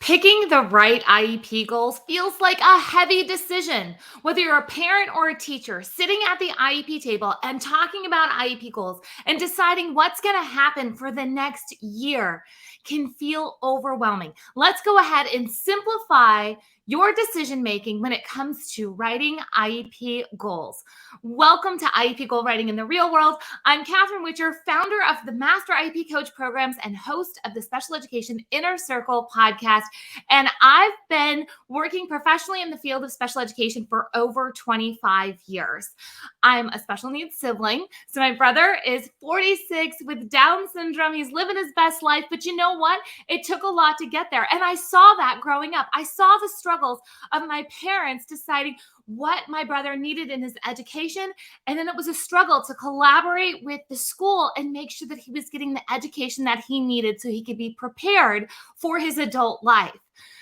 Picking the right IEP goals feels like a heavy decision. Whether you're a parent or a teacher, sitting at the IEP table and talking about IEP goals and deciding what's going to happen for the next year can feel overwhelming. Let's go ahead and simplify your decision making when it comes to writing IEP goals. Welcome to IEP Goal Writing in the Real World. I'm Catherine Witcher, founder of the Master IEP Coach programs and host of the Special Education Inner Circle podcast. And I've been working professionally in the field of special education for over 25 years. I'm a special needs sibling. So my brother is 46 with Down syndrome. He's living his best life. But you know what? It took a lot to get there. And I saw that growing up. I saw the struggles of my parents deciding what my brother needed in his education. And then it was a struggle to collaborate with the school and make sure that he was getting the education that he needed so he could be prepared for his adult life.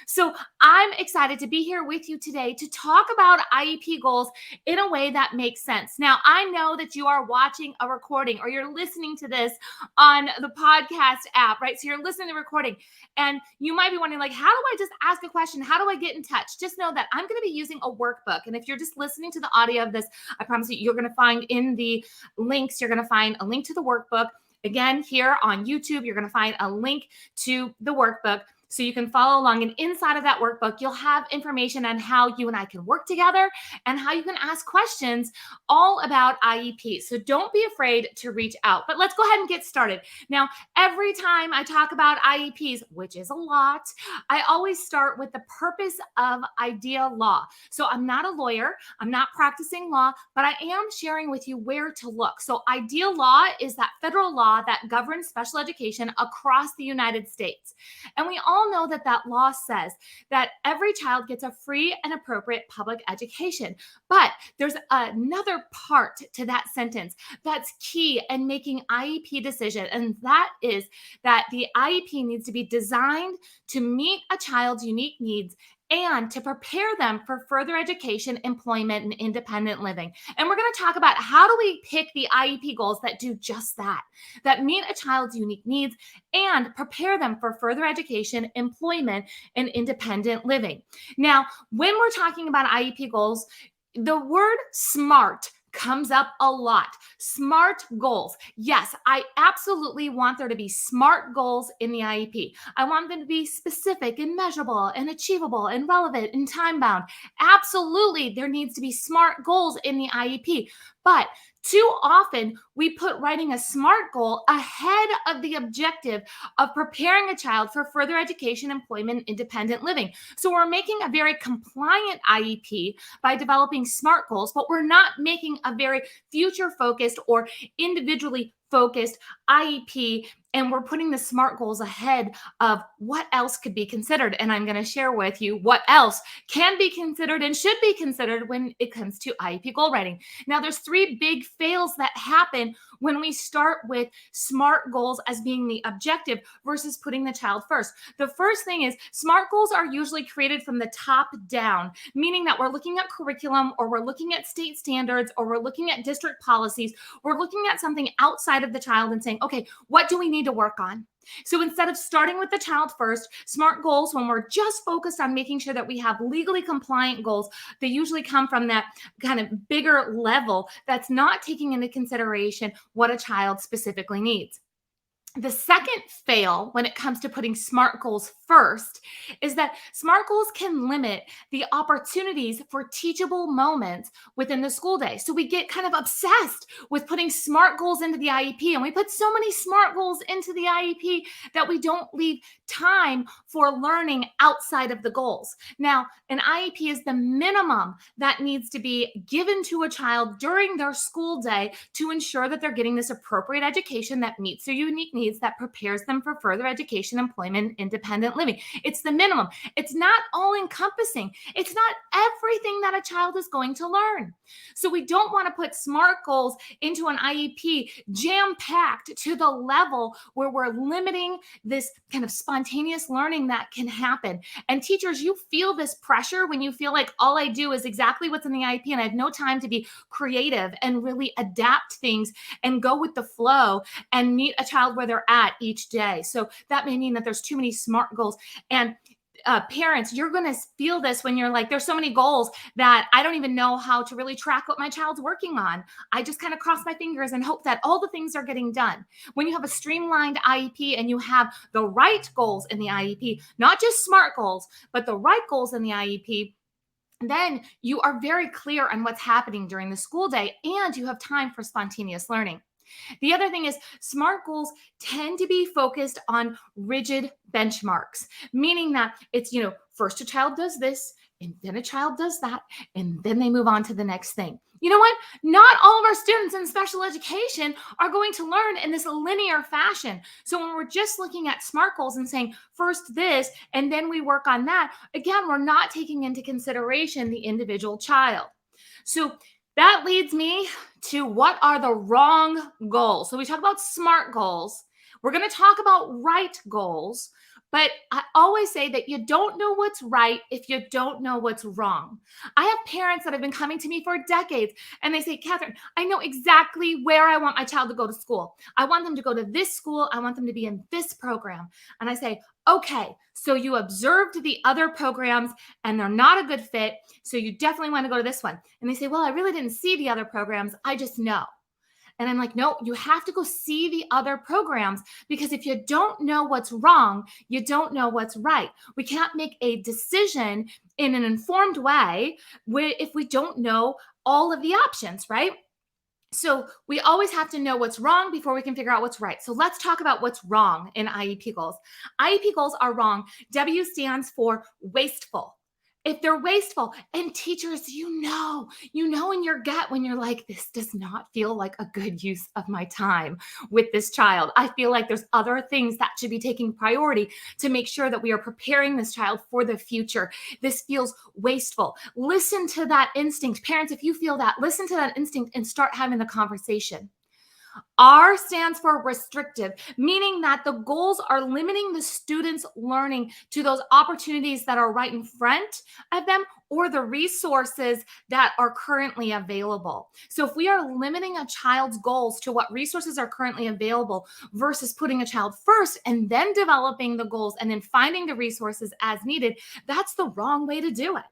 So I'm excited to be here with you today to talk about IEP goals in a way that makes sense. Now, I know that you are watching a recording or you're listening to this on the podcast app, right? So you're listening to the recording and you might be wondering, like, how do I just ask a question? How do I get in touch? Just know that I'm going to be using a workbook. And if you're just listening to the audio of this, I promise you, you're going to find in the links, you're going to find a link to the workbook. Again, here on YouTube, you're going to find a link to the workbook. So you can follow along, and inside of that workbook, you'll have information on how you and I can work together and how you can ask questions all about IEP. So don't be afraid to reach out. But let's go ahead and get started. Now, every time I talk about IEPs, which is a lot, I always start with the purpose of idea law. So I'm not a lawyer, I'm not practicing law, but I am sharing with you where to look. So idea law is that federal law that governs special education across the United States. And we all know that that law says that every child gets a free and appropriate public education. But there's another part to that sentence that's key in making IEP decision, and that is that the IEP needs to be designed to meet a child's unique needs and to prepare them for further education, employment, and independent living. And we're going to talk about how do we pick the IEP goals that do just that, that meet a child's unique needs and prepare them for further education, employment, and independent living. Now, when we're talking about IEP goals, the word SMART comes up a lot. SMART goals. Yes, I absolutely want there to be SMART goals in the IEP. I want them to be specific and measurable and achievable and relevant and time bound. Absolutely, there needs to be SMART goals in the IEP. But too often, we put writing a SMART goal ahead of the objective of preparing a child for further education, employment, and independent living. So we're making a very compliant IEP by developing SMART goals, but we're not making a very future-focused or individually focused IEP, and we're putting the SMART goals ahead of what else could be considered. And I'm going to share with you what else can be considered and should be considered when it comes to IEP goal writing. Now, there's three big fails that happen when we start with SMART goals as being the objective versus putting the child first. The first thing is SMART goals are usually created from the top down, meaning that we're looking at curriculum or we're looking at state standards or we're looking at district policies. We're looking at something outside of the child and saying, okay, what do we need to work on? So instead of starting with the child first, SMART goals, when we're just focused on making sure that we have legally compliant goals, they usually come from that kind of bigger level that's not taking into consideration what a child specifically needs. The second fail when it comes to putting SMART goals first is that SMART goals can limit the opportunities for teachable moments within the school day. So we get kind of obsessed with putting SMART goals into the IEP, and we put so many SMART goals into the IEP that we don't leave time for learning outside of the goals. Now, an IEP is the minimum that needs to be given to a child during their school day to ensure that they're getting this appropriate education that meets their unique needs, that prepares them for further education, employment, independent living. It's the minimum. It's not all encompassing. It's not everything that a child is going to learn. So we don't want to put SMART goals into an IEP jam-packed to the level where we're limiting this kind of spontaneous learning that can happen. And teachers, you feel this pressure when you feel like all I do is exactly what's in the IEP and I have no time to be creative and really adapt things and go with the flow and meet a child where they're at each day. So that may mean that there's too many SMART goals. And Parents, you're going to feel this when you're like, there's so many goals that I don't even know how to really track what my child's working on. I just kind of cross my fingers and hope that all the things are getting done. When you have a streamlined IEP and you have the right goals in the IEP, not just SMART goals, but the right goals in the IEP, then you are very clear on what's happening during the school day and you have time for spontaneous learning. The other thing is SMART goals tend to be focused on rigid benchmarks, meaning that it's, first a child does this, and then a child does that, and then they move on to the next thing. You know what? Not all of our students in special education are going to learn in this linear fashion. So when we're just looking at SMART goals and saying first this, and then we work on that, again, we're not taking into consideration the individual child. So that leads me to what are the wrong goals. So we talk about SMART goals. We're going to talk about right goals. But I always say that you don't know what's right if you don't know what's wrong. I have parents that have been coming to me for decades and they say, Catherine, I know exactly where I want my child to go to school. I want them to go to this school. I want them to be in this program. And I say, okay, so you observed the other programs and they're not a good fit. So you definitely want to go to this one. And they say, well, I really didn't see the other programs. I just know. And I'm like, no, you have to go see the other programs because if you don't know what's wrong, you don't know what's right. We can't make a decision in an informed way if we don't know all of the options, right? So we always have to know what's wrong before we can figure out what's right. So let's talk about what's wrong in IEP goals. IEP goals are wrong. W stands for wasteful. If they're wasteful, and teachers, you know in your gut when you're like, this does not feel like a good use of my time with this child. I feel like there's other things that should be taking priority to make sure that we are preparing this child for the future. This feels wasteful. Listen to that instinct. Parents, if you feel that, listen to that instinct and start having the conversation. R stands for restrictive, meaning that the goals are limiting the students' learning to those opportunities that are right in front of them or the resources that are currently available. So if we are limiting a child's goals to what resources are currently available versus putting a child first and then developing the goals and then finding the resources as needed, that's the wrong way to do it.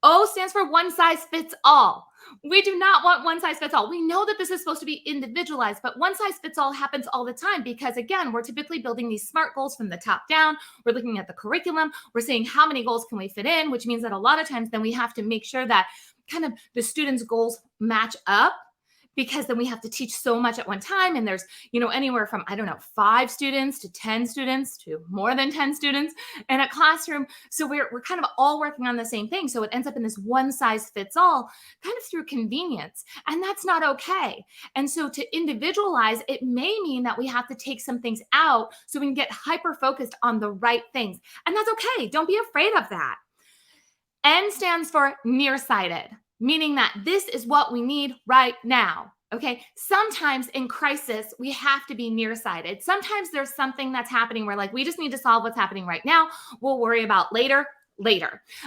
O stands for one size fits all. We do not want one size fits all. We know that this is supposed to be individualized, but one size fits all happens all the time because, again, we're typically building these SMART goals from the top down. We're looking at the curriculum. We're saying how many goals can we fit in, which means that a lot of times then we have to make sure that kind of the students' goals match up because then we have to teach so much at one time. And there's, anywhere from, 5 students to 10 students to more than 10 students in a classroom. So we're kind of all working on the same thing. So it ends up in this one size fits all kind of through convenience. And that's not okay. And so to individualize, it may mean that we have to take some things out so we can get hyper focused on the right things. And that's okay. Don't be afraid of that. N stands for nearsighted, meaning that this is what we need right now. Okay. Sometimes in crisis, we have to be nearsighted. Sometimes there's something that's happening where, like, we just need to solve what's happening right now. We'll worry about later.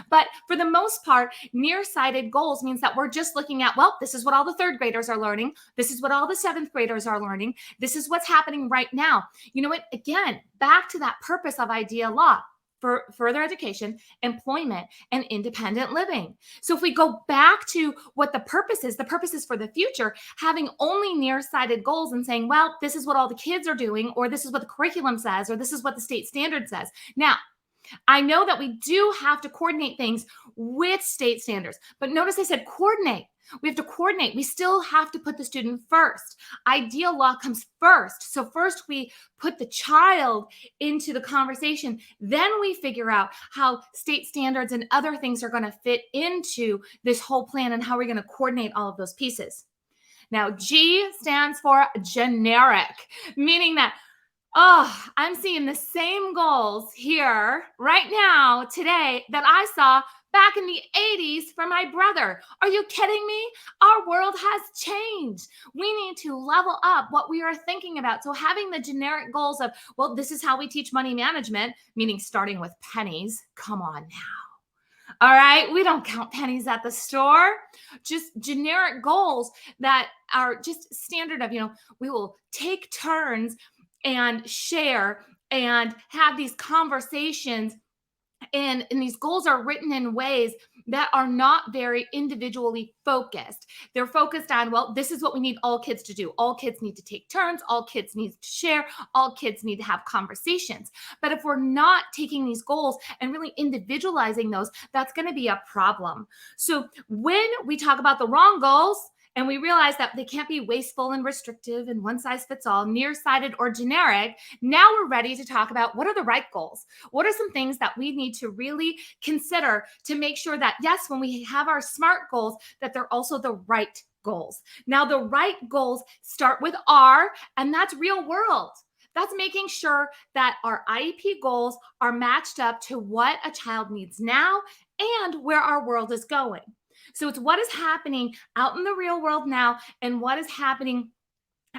But for the most part, nearsighted goals means that we're just looking at, well, this is what all the third graders are learning. This is what all the seventh graders are learning. This is what's happening right now. You know what? Again, back to that purpose of idea law. For further education, employment, and independent living. So if we go back to what the purpose is for the future, having only nearsighted goals and saying, well, this is what all the kids are doing, or this is what the curriculum says, or this is what the state standard says. Now, I know that we do have to coordinate things with state standards, but notice I said coordinate. We have to coordinate. We still have to put the student first. Ideal law comes first. So first we put the child into the conversation. Then we figure out how state standards and other things are going to fit into this whole plan and how we're going to coordinate all of those pieces. Now, G stands for generic, meaning that I'm seeing the same goals here right now, today, that I saw back in the 80s for my brother. Are you kidding me? Our world has changed. We need to level up what we are thinking about. So having the generic goals of, well, this is how we teach money management, meaning starting with pennies. Come on now. All right. We don't count pennies at the store. Just generic goals that are just standard of, we will take turns and share and have these conversations And these goals are written in ways that are not very individually focused. They're focused on, well, this is what we need all kids to do. All kids need to take turns. All kids need to share. All kids need to have conversations. But if we're not taking these goals and really individualizing those, that's going to be a problem. So when we talk about the wrong goals, and we realize that they can't be wasteful and restrictive and one size fits all, nearsighted or generic, now we're ready to talk about what are the right goals? What are some things that we need to really consider to make sure that, yes, when we have our SMART goals, that they're also the right goals. Now, the right goals start with R, and that's real world. That's making sure that our IEP goals are matched up to what a child needs now and where our world is going. So it's what is happening out in the real world now and what is happening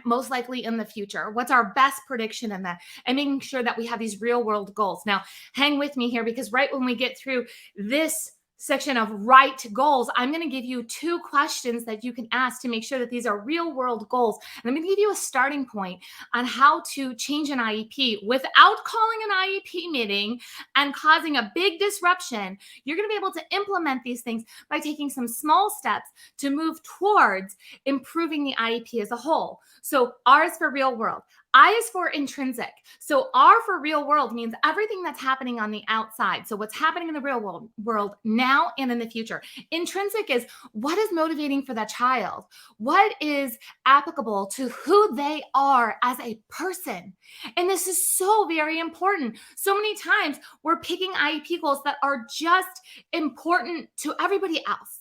most likely in the future. What's our best prediction in that? And making sure that we have these real world goals. Now, hang with me here, because right when we get through this section of right goals, I'm going to give you 2 questions that you can ask to make sure that these are real world goals. And I'm going to give you a starting point on how to change an IEP without calling an IEP meeting and causing a big disruption. You're going to be able to implement these things by taking some small steps to move towards improving the IEP as a whole. So R is for real world. I is for intrinsic. So R for real world means everything that's happening on the outside. So what's happening in the real world now and in the future. Intrinsic is what is motivating for that child? What is applicable to who they are as a person? And this is so very important. So many times we're picking IEP goals that are just important to everybody else,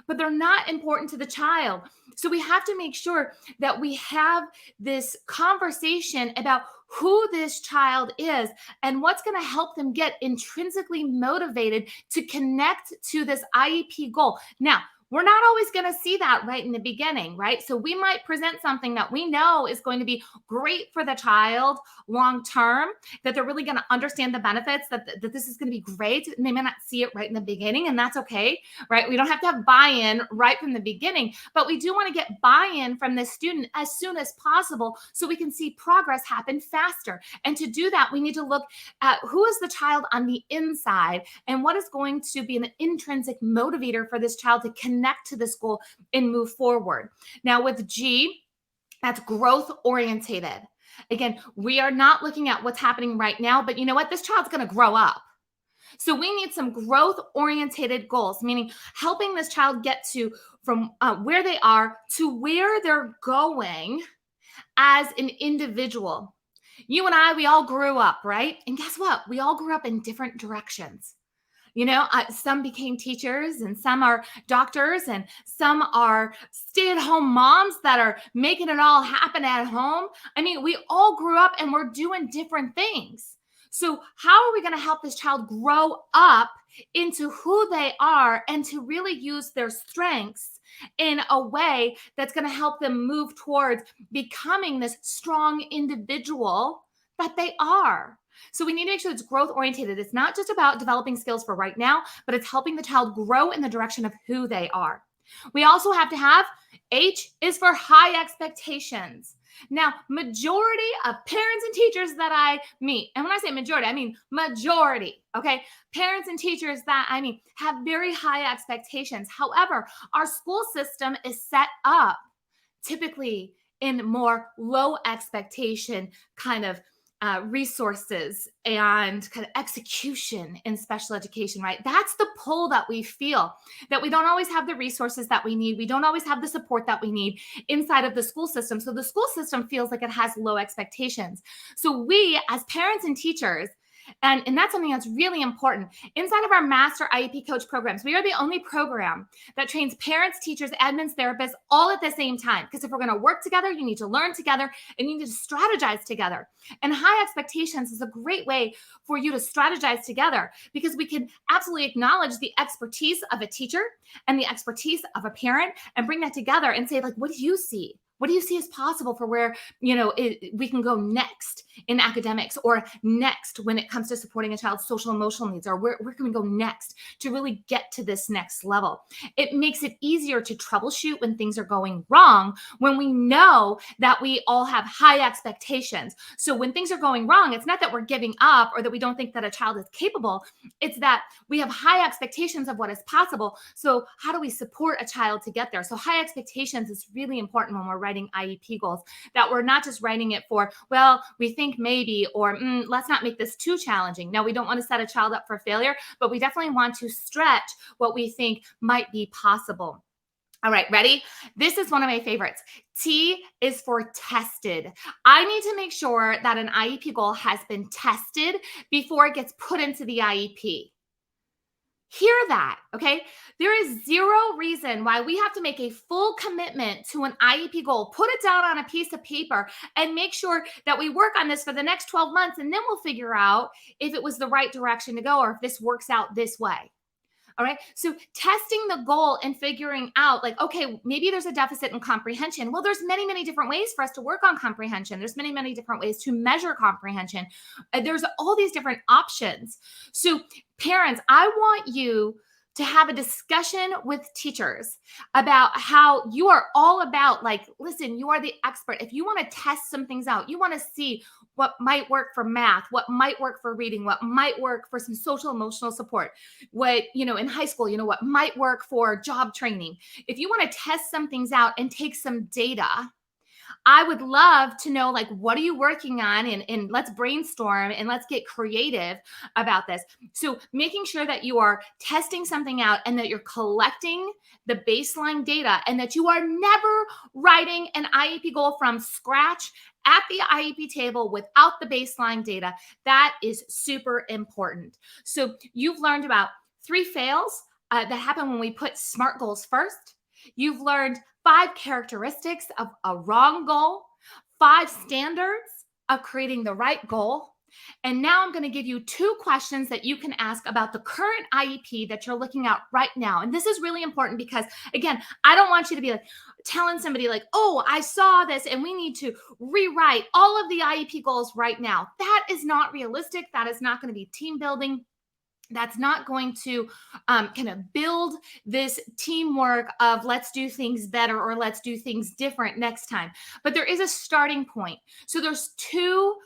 but they're not important to the child. So we have to make sure that we have this conversation about who this child is and what's going to help them get intrinsically motivated to connect to this IEP goal. Now, we're not always going to see that right in the beginning, right? So we might present something that we know is going to be great for the child long term, that they're really going to understand the benefits, that this is going to be great. And they may not see it right in the beginning, and that's okay, right? We don't have to have buy-in right from the beginning, but we do want to get buy-in from the student as soon as possible so we can see progress happen faster. And to do that, we need to look at who is the child on the inside and what is going to be an intrinsic motivator for this child to connect to the school and move forward. Now with G, that's growth orientated. Again, we are not looking at what's happening right now, but you know what? This child's going to grow up. So we need some growth orientated goals, meaning helping this child get to from where they are to where they're going as an individual. You and I, we all grew up, right? And guess what? We all grew up in different directions. You know, some became teachers and some are doctors and some are stay-at-home moms that are making it all happen at home. I mean, we all grew up and we're doing different things. So how are we going to help this child grow up into who they are and to really use their strengths in a way that's going to help them move towards becoming this strong individual that they are? So we need to make sure it's growth oriented. It's not just about developing skills for right now, but it's helping the child grow in the direction of who they are. We also have to have H is for high expectations. Now, majority of parents and teachers that I meet, and when I say majority, I mean majority, okay? Parents and teachers that I mean have very high expectations. However, our school system is set up typically in more low expectation kind of resources and kind of execution in special education, right? That's the pull that we feel, that we don't always have the resources that we need. We don't always have the support that we need inside of the school system. So the school system feels like it has low expectations. So we, as parents and teachers, and that's something that's really important. Inside of our Master IEP Coach programs, we are the only program that trains parents, teachers, admins, therapists all at the same time. Because if we're going to work together, you need to learn together and you need to strategize together. And high expectations is a great way for you to strategize together because we can absolutely acknowledge the expertise of a teacher and the expertise of a parent and bring that together and say, like, what do you see? What do you see as possible for where, we can go next in academics, or next when it comes to supporting a child's social emotional needs, or where can we go next to really get to this next level? It makes it easier to troubleshoot when things are going wrong, when we know that we all have high expectations. So when things are going wrong, it's not that we're giving up or that we don't think that a child is capable. It's that we have high expectations of what is possible. So how do we support a child to get there? So high expectations is really important when we're writing IEP goals, that we're not just writing it for, well, we think maybe, or let's not make this too challenging. Now, we don't want to set a child up for failure, but we definitely want to stretch what we think might be possible. All right, ready? This is one of my favorites. T is for tested. I need to make sure that an IEP goal has been tested before it gets put into the IEP. Hear that, okay? There is zero reason why we have to make a full commitment to an IEP goal, put it down on a piece of paper, and make sure that we work on this for the next 12 months, and then we'll figure out if it was the right direction to go or if this works out this way. All right. So testing the goal and figuring out, like, okay, maybe there's a deficit in comprehension. Well, there's many, many different ways for us to work on comprehension. There's many, many different ways to measure comprehension. There's all these different options. So parents, I want you to have a discussion with teachers about how you are all about, like, listen, you are the expert. If you want to test some things out, you want to see what might work for math, what might work for reading, what might work for some social emotional support, what, in high school, what might work for job training. If you want to test some things out and take some data, I would love to know, like, what are you working on? And let's brainstorm and let's get creative about this. So making sure that you are testing something out and that you're collecting the baseline data, and that you are never writing an IEP goal from scratch at the IEP table without the baseline data. That is super important. So you've learned about 3 fails that happen when we put SMART goals first. You've learned 5 characteristics of a wrong goal, 5 standards of creating the right goal. And now I'm going to give you 2 questions that you can ask about the current IEP that you're looking at right now. And this is really important because, again, I don't want you to be like telling somebody like, oh, I saw this and we need to rewrite all of the IEP goals right now. That is not realistic. That is not going to be team building. That's not going to kind of build this teamwork of let's do things better or let's do things different next time. But there is a starting point. So there's 2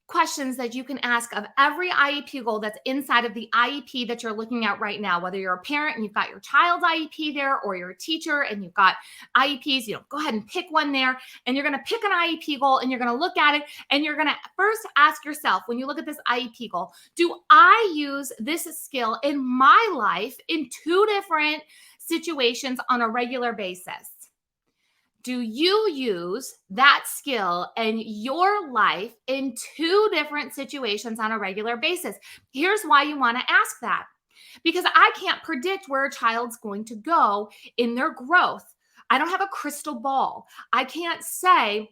questions that you can ask of every IEP goal that's inside of the IEP that you're looking at right now. Whether you're a parent and you've got your child's IEP there, or you're a teacher and you've got IEPs, go ahead and pick one there, and you're going to pick an IEP goal and you're going to look at it, and you're going to first ask yourself, when you look at this IEP goal, do I use this skill in my life in 2 different situations on a regular basis? Do you use that skill in your life in 2 different situations on a regular basis? Here's why you want to ask that. Because I can't predict where a child's going to go in their growth. I don't have a crystal ball. I can't say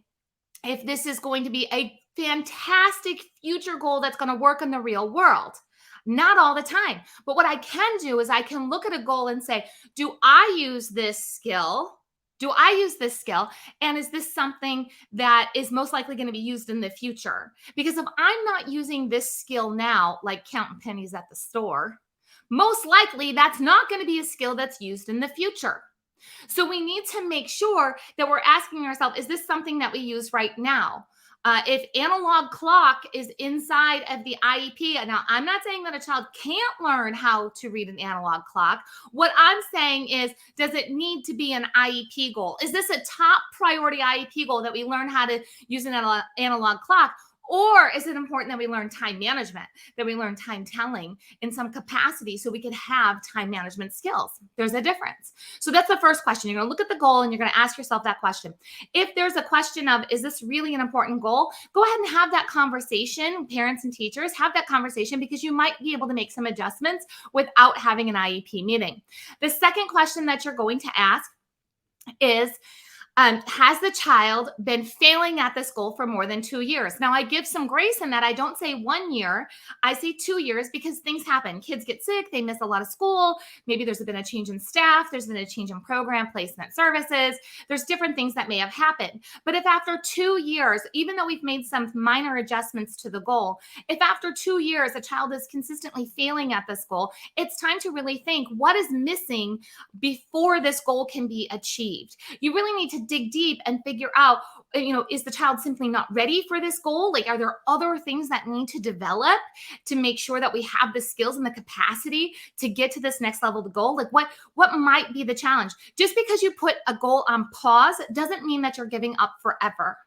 if this is going to be a fantastic future goal that's going to work in the real world. Not all the time. But what I can do is I can look at a goal and say, do I use this skill? Do I use this skill? And is this something that is most likely going to be used in the future? Because if I'm not using this skill now, like counting pennies at the store, most likely that's not going to be a skill that's used in the future. So we need to make sure that we're asking ourselves, is this something that we use right now? If analog clock is inside of the IEP, now I'm not saying that a child can't learn how to read an analog clock. What I'm saying is, does it need to be an IEP goal? Is this a top priority IEP goal that we learn how to use an analog clock? Or is it important that we learn time management, that we learn time telling in some capacity so we can have time management skills? There's a difference. So that's the first question. You're going to look at the goal and you're going to ask yourself that question. If there's a question of, is this really an important goal? Go ahead and have that conversation. Parents and teachers, have that conversation, because you might be able to make some adjustments without having an IEP meeting. The second question that you're going to ask is, Has the child been failing at this goal for more than 2 years? Now, I give some grace in that. I don't say 1 year, I say 2 years because things happen. Kids get sick, they miss a lot of school. Maybe there's been a change in staff, there's been a change in program placement services. There's different things that may have happened. But if after 2 years, even though we've made some minor adjustments to the goal, if after 2 years a child is consistently failing at this goal, it's time to really think what is missing before this goal can be achieved. You really need to dig deep and figure out, is the child simply not ready for this goal? Like, are there other things that need to develop to make sure that we have the skills and the capacity to get to this next level of the goal? Like, what might be the challenge? Just because you put a goal on pause doesn't mean that you're giving up forever.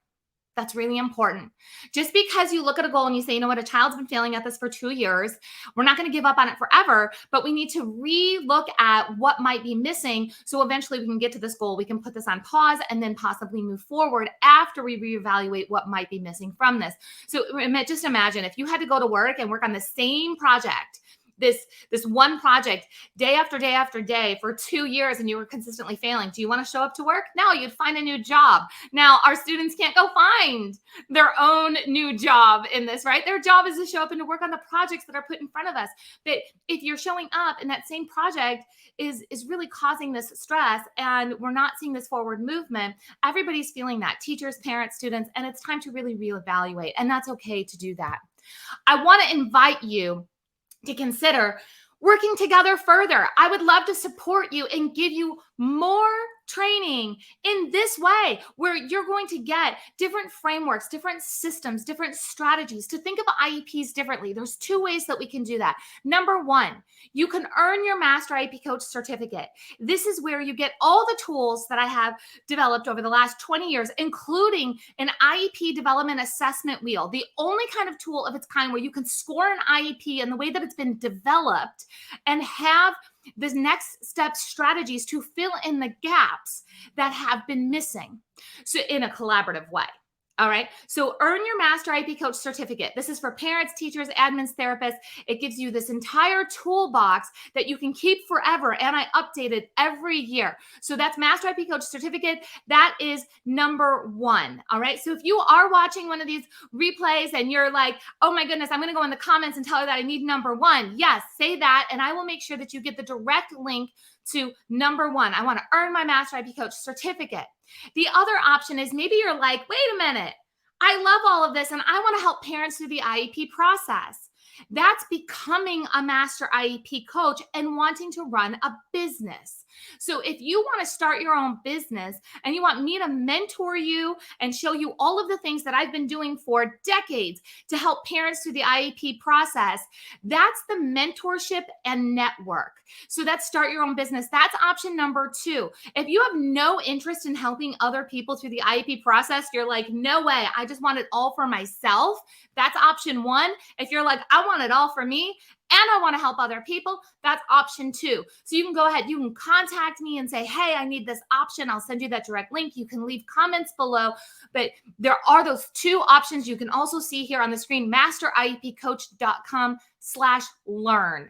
That's really important. Just because you look at a goal and you say, you know what, a child's been failing at this for 2 years, we're not going to give up on it forever, but we need to re-look at what might be missing. So eventually we can get to this goal. We can put this on pause and then possibly move forward after we reevaluate what might be missing from this. So just imagine if you had to go to work and work on the same project, this one project day after day after day for 2 years, and you were consistently failing. Do you want to show up to work? No, you'd find a new job. Now, our students can't go find their own new job in this, right? Their job is to show up and to work on the projects that are put in front of us. But if you're showing up and that same project is really causing this stress and we're not seeing this forward movement, everybody's feeling that, teachers, parents, students, and it's time to really reevaluate. And that's okay to do that. I want to invite you to consider working together further. I would love to support you and give you more training in this way, where you're going to get different frameworks, different systems, different strategies to think of IEPs differently. There's two ways that we can do that. Number one, you can earn your Master IEP Coach certificate. This is where you get all the tools that I have developed over the last 20 years, including an IEP development assessment wheel, the only kind of tool of its kind where you can score an IEP in the way that it's been developed and have the next step strategies to fill in the gaps that have been missing. So in a collaborative way. All right. So earn your Master IEP Coach certificate. This is for parents, teachers, admins, therapists. It gives you this entire toolbox that you can keep forever. And I update it every year. So that's Master IEP Coach certificate. That is number one. All right. So if you are watching one of these replays and you're like, oh my goodness, I'm going to go in the comments and tell her that I need number one. Yes, say that. And I will make sure that you get the direct link to number one. I want to earn my Master IEP Coach certificate. The other option is maybe you're like, wait a minute, I love all of this and I want to help parents through the IEP process. That's becoming a Master IEP Coach and wanting to run a business. So if you want to start your own business and you want me to mentor you and show you all of the things that I've been doing for decades to help parents through the IEP process, that's the mentorship and network. So that's start your own business. That's option number two. If you have no interest in helping other people through the IEP process, you're like, no way, I just want it all for myself. That's option one. If you're like, I want it all for me and I want to help other people, that's option two. So you can go ahead, you can contact me and say, hey, I need this option. I'll send you that direct link. You can leave comments below, but there are those two options. You can also see here on the screen, masteriepcoach.com/learn.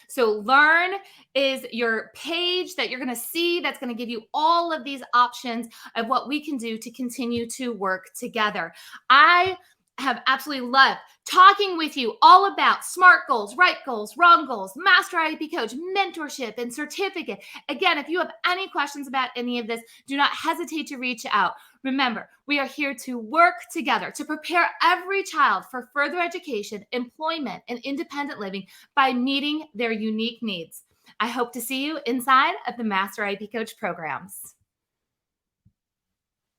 So learn is your page that you're going to see that's going to give you all of these options of what we can do to continue to work together. I have absolutely loved talking with you all about SMART goals, right goals, wrong goals, Master IEP Coach, mentorship, and certificate. Again, if you have any questions about any of this, do not hesitate to reach out. Remember, we are here to work together to prepare every child for further education, employment, and independent living by meeting their unique needs. I hope to see you inside of the Master IEP Coach programs.